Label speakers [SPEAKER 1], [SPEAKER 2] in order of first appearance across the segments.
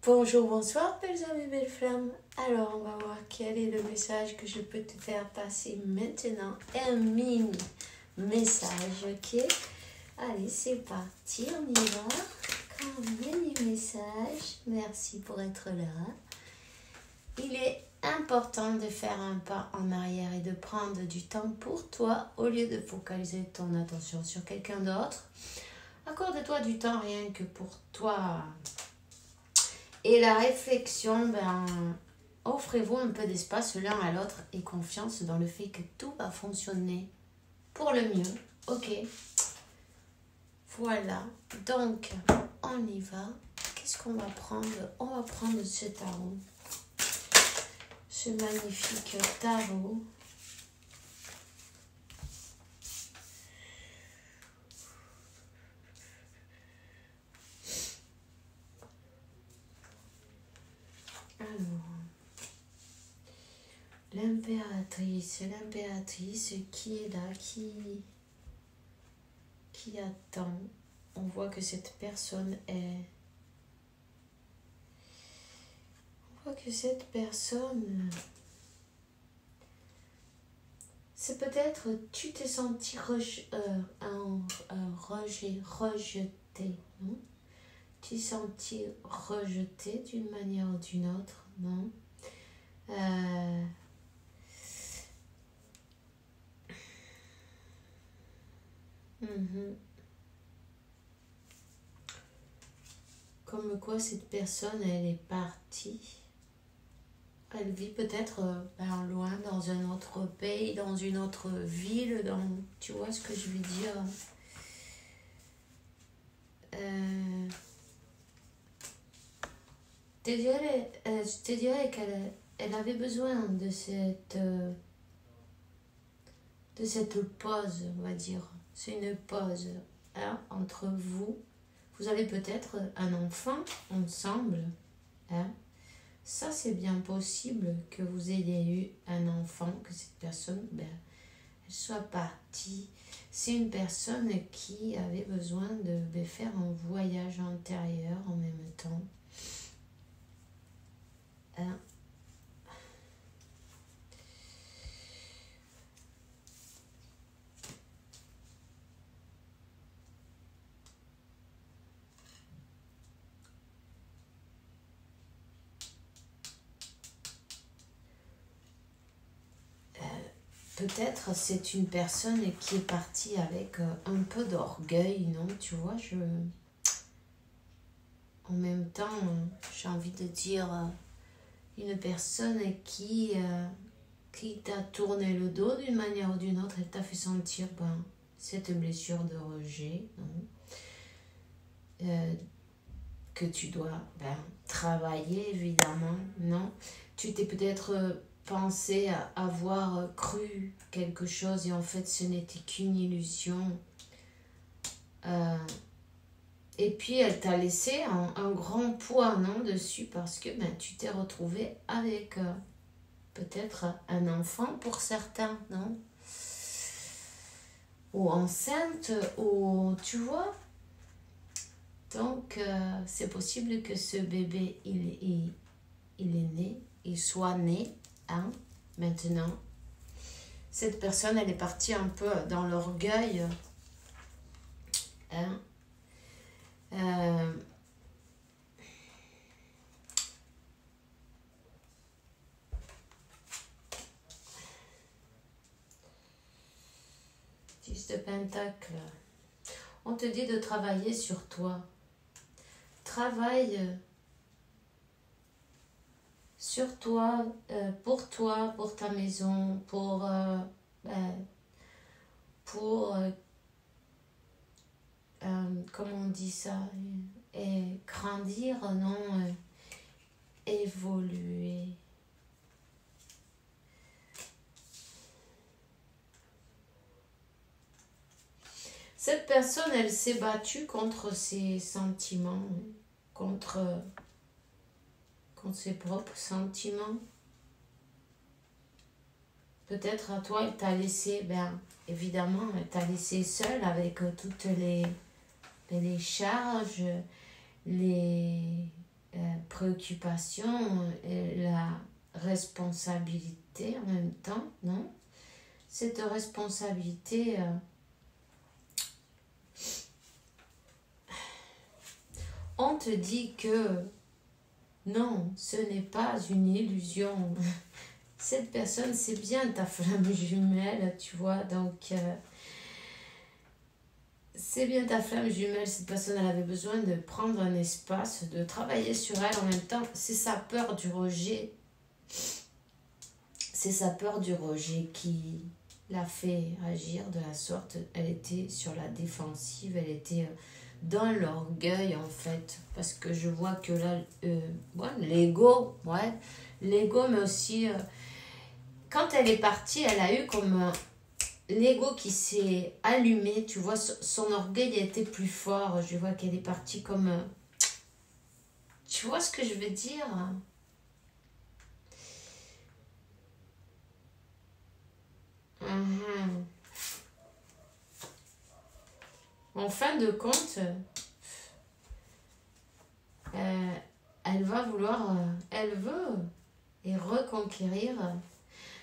[SPEAKER 1] Bonjour, bonsoir, belles amies, belles flammes. Alors, on va voir quel est le message que je peux te faire passer maintenant. Un mini message, ok? Allez, c'est parti, on y va. Un mini message. Merci pour être là. Il est important de faire un pas en arrière et de prendre du temps pour toi au lieu de focaliser ton attention sur quelqu'un d'autre. Accorde-toi du temps rien que pour toi. Et la réflexion, offrez-vous un peu d'espace l'un à l'autre et confiance dans le fait que tout va fonctionner pour le mieux. Ok. Voilà. Donc, on y va. Qu'est-ce qu'on va prendre? On va prendre ce tarot. Ce magnifique tarot. Alors, l'impératrice qui est là, qui attend. On voit que cette personne est... On voit que cette personne... C'est peut-être, tu t'es senti rejeté, non? Tu t'es senti rejeté d'une manière ou d'une autre, non? Comme quoi cette personne, elle est partie. Elle vit peut-être loin, dans un autre pays, dans une autre ville, tu vois ce que je veux dire? Je te dirais qu'elle avait besoin de cette pause, on va dire. C'est une pause hein, entre vous. Vous avez peut-être un enfant ensemble. Hein. Ça, c'est bien possible que vous ayez eu un enfant, que cette personne elle soit partie. C'est une personne qui avait besoin de faire un voyage intérieur en même temps. Hein. Peut-être c'est une personne qui est partie avec un peu d'orgueil, non? Tu vois, en même temps, j'ai envie de dire une personne qui t'a tourné le dos d'une manière ou d'une autre, elle t'a fait sentir cette blessure de rejet, non? Que tu dois travailler, évidemment, non? Tu t'es peut-être... pensé à avoir cru quelque chose et en fait ce n'était qu'une illusion. Et puis elle t'a laissé un grand poids non, dessus parce que tu t'es retrouvé avec peut-être un enfant pour certains, non? Ou enceinte, ou tu vois. Donc c'est possible que ce bébé il est né, il soit né. Hein, maintenant, cette personne, elle est partie un peu dans l'orgueil. Hein, Dix de Pentacle. On te dit de travailler sur toi. Travaille sur toi, pour ta maison, pour comment on dit ça, et grandir, non, évoluer. Cette personne, elle s'est battue contre ses sentiments, contre ses propres sentiments. Peut-être à toi, elle t'a laissé, évidemment, elle t'a laissé seule avec toutes les charges, les préoccupation et la responsabilité en même temps, non? Cette responsabilité, on te dit que non, ce n'est pas une illusion. Cette personne, c'est bien ta flamme jumelle, tu vois, donc c'est bien ta flamme jumelle. Cette personne, elle avait besoin de prendre un espace, de travailler sur elle en même temps. C'est sa peur du rejet. C'est sa peur du rejet qui l'a fait agir de la sorte. Elle était sur la défensive, elle était dans l'orgueil en fait. Parce que je vois que là, l'ego, ouais, l'ego, mais aussi, quand elle est partie, elle a eu comme l'ego qui s'est allumé, tu vois, son orgueil était plus fort. Je vois qu'elle est partie comme... tu vois ce que je veux dire? En fin de compte, elle va vouloir, elle veut et reconquérir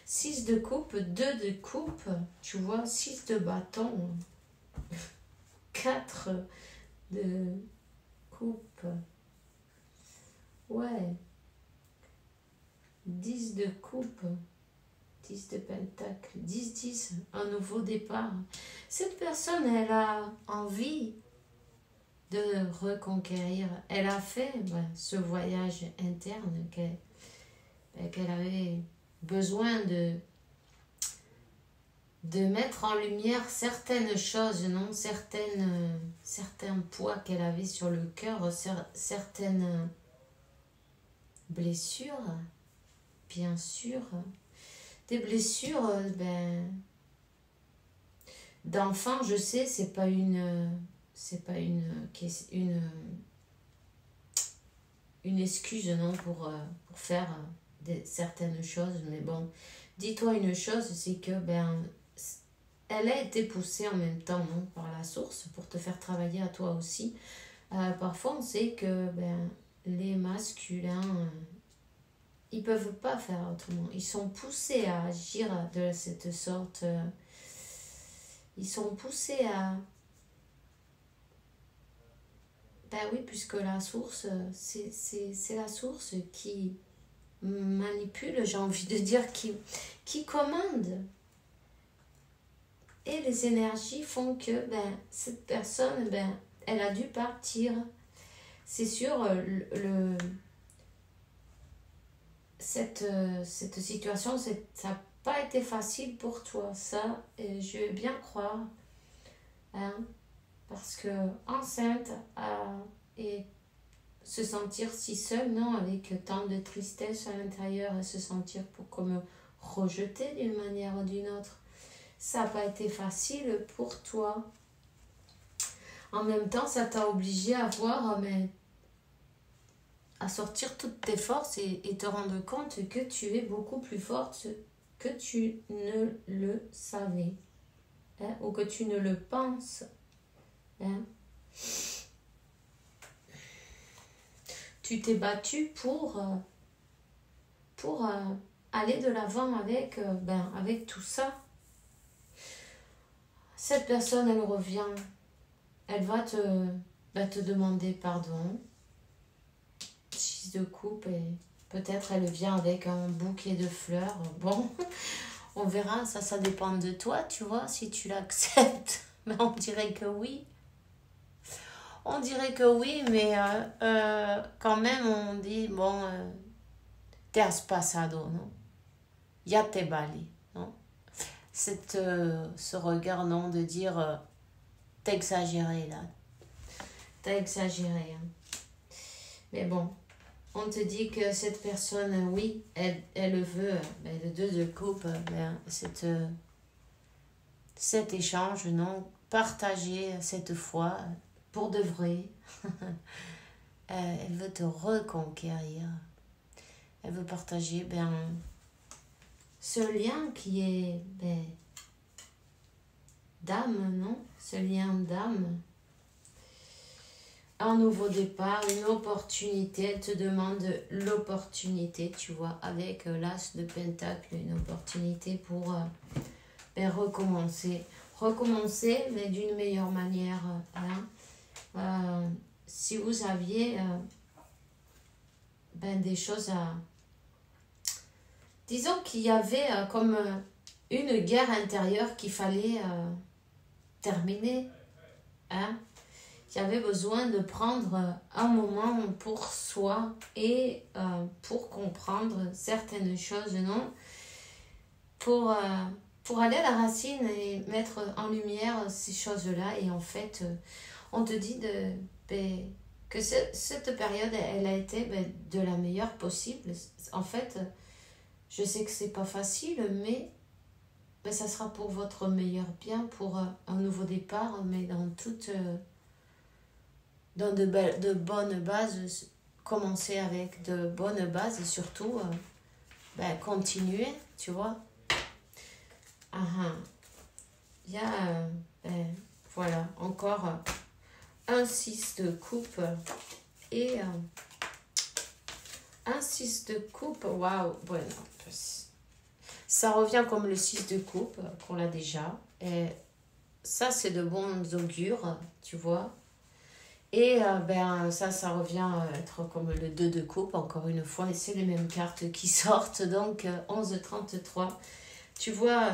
[SPEAKER 1] 6 de coupe, 2 de coupe, tu vois, 6 de bâton, 4 de coupe, ouais, 10 de coupe, 10 de pentacle, 10, un nouveau départ. Cette personne, elle a envie de reconquérir. Elle a fait ce voyage interne qu'elle avait besoin de mettre en lumière certaines choses, non, certains poids qu'elle avait sur le cœur, certaines blessures, bien sûr. Des blessures, d'enfant, je sais, c'est pas une excuse, non, pour faire certaines choses, mais bon, dis-toi une chose, c'est que elle a été poussée en même temps, non, par la source pour te faire travailler à toi aussi. Parfois, on sait que les masculins, ils peuvent pas faire autrement. Ils sont poussés à agir de cette sorte. Ils sont poussés à... oui, puisque la source, c'est la source qui manipule, j'ai envie de dire, qui commande. Et les énergies font que cette personne, elle a dû partir. C'est sûr, cette situation, ça n'a pas été facile pour toi. Ça, je veux bien croire. Hein, parce que enceinte et se sentir si seule, non, avec tant de tristesse à l'intérieur, et se sentir comme rejetée d'une manière ou d'une autre, ça n'a pas été facile pour toi. En même temps, ça t'a obligé à voir, à sortir toutes tes forces et te rendre compte que tu es beaucoup plus forte que tu ne le savais, hein, ou que tu ne le penses. Hein. Tu t'es battu pour aller de l'avant avec tout ça. Cette personne, elle revient, elle va te demander pardon, 6 de coupe, et peut-être elle vient avec un bouquet de fleurs. Bon, on verra, ça dépend de toi, tu vois, si tu l'acceptes. Mais on dirait que oui. On dirait que oui, mais quand même, on dit, bon, te has pasado, non? Ya te bali, non? Ce regard, non, de dire, t'as exagéré, là. T'as exagéré, hein. Mais bon, on te dit que cette personne, oui, elle veut, le 2 de coupe, cet échange, non? Partager cette fois, pour de vrai. Elle veut te reconquérir. Elle veut partager ce lien qui est d'âme, non? Ce lien d'âme. un nouveau départ, une opportunité. Elle te demande l'opportunité, tu vois, avec l'as de Pentacle, une opportunité pour recommencer. Recommencer, mais d'une meilleure manière. Hein. Si vous aviez des choses à... Disons qu'il y avait comme une guerre intérieure qu'il fallait terminer. Hein. Il y avait besoin de prendre un moment pour soi et pour comprendre certaines choses, non? Pour aller à la racine et mettre en lumière ces choses-là. Et en fait, on te dit que cette période, elle a été de la meilleure possible. En fait, je sais que c'est pas facile, mais ça sera pour votre meilleur bien, pour un nouveau départ, mais dans toute... dans de bonnes bases, commencer avec de bonnes bases et surtout continuer, tu vois. Il y a, voilà, encore un 6 de coupe et un 6 de coupe, waouh, bueno, ça revient comme le 6 de coupe qu'on a déjà. Et ça, c'est de bons augures, tu vois. Et ça revient à être comme le 2 de coupe, encore une fois. Et c'est les mêmes cartes qui sortent, donc 11-33. Tu vois,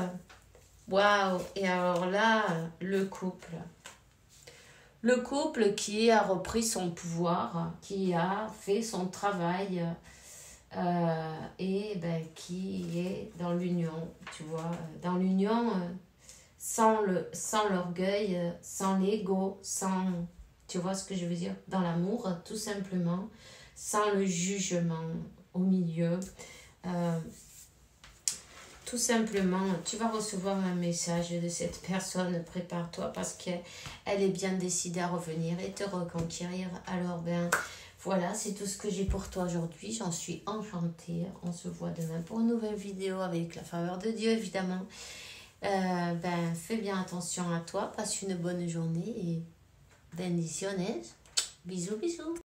[SPEAKER 1] waouh. Et alors là, le couple. Le couple qui a repris son pouvoir, qui a fait son travail et qui est dans l'union, tu vois. Dans l'union, sans l'orgueil, sans l'ego, sans... Tu vois ce que je veux dire? Dans l'amour, tout simplement, sans le jugement au milieu. Tout simplement, tu vas recevoir un message de cette personne, prépare-toi parce qu'elle est bien décidée à revenir et te reconquérir. Alors voilà, c'est tout ce que j'ai pour toi aujourd'hui. J'en suis enchantée. On se voit demain pour une nouvelle vidéo avec la faveur de Dieu, évidemment. Fais bien attention à toi, passe une bonne journée et bendiciones. Bisous, bisous.